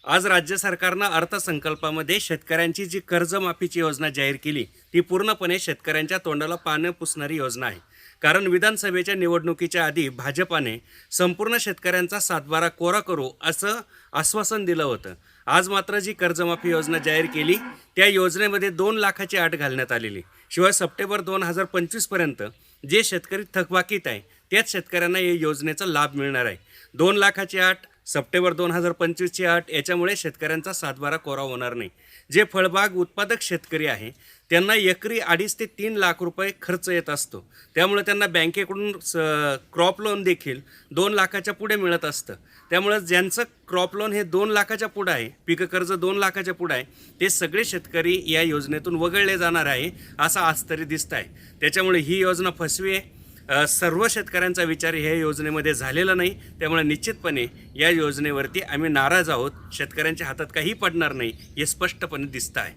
आज राज्य सरकारनं अर्थसंकल्पामध्ये शेतकऱ्यांची जी कर्जमाफीची योजना जाहीर केली ती पूर्णपणे शेतकऱ्यांच्या तोंडाला पानं पुसणारी योजना आहे. कारण विधानसभेच्या निवडणुकीच्या आधी भाजपाने संपूर्ण शेतकऱ्यांचा सातबारा कोरा करू असं आश्वासन दिलं होतं. आज मात्र जी कर्जमाफी योजना जाहीर केली त्या योजनेमध्ये 2 लाखाची अट घालण्यात आलेली. शिवाय सप्टेंबर 2025पर्यंत जे शेतकरी थकबाकीत आहे त्याच शेतकऱ्यांना या योजनेचा लाभ मिळणार आहे. 2 लाखाची अट, सप्टेंबर 2025ची अट, याच्यामुळे शेतकऱ्यांचा सातबारा कोरा होणार नाही. जे फळबाग उत्पादक शेतकरी आहे त्यांना एकरी 2.5 ते 3 लाख रुपये खर्च येत असतो. त्यामुळे त्यांना बँकेकडून क्रॉप लोन देखील 2 लाखाच्या पुढे मिळत असतं. त्यामुळे ज्यांचं क्रॉप लोन हे 2 लाखाच्या पुढं आहे, पीक कर्ज 2 लाखाच्या पुढं आहे, ते सगळे शेतकरी या योजनेतून वगळले जाणार आहे असं आज तरी दिसत आहे. त्याच्यामुळे ही योजना फसवी आहे. सर्व शेतकऱ्यांचा विचार ह्या योजनेमध्ये झालेला नाही. त्यामुळे निश्चितपणे या योजनेवरती आम्ही नाराज आहोत. शेतकऱ्यांच्या हातात काही पडणार नाही हे स्पष्टपणे दिसतं आहे.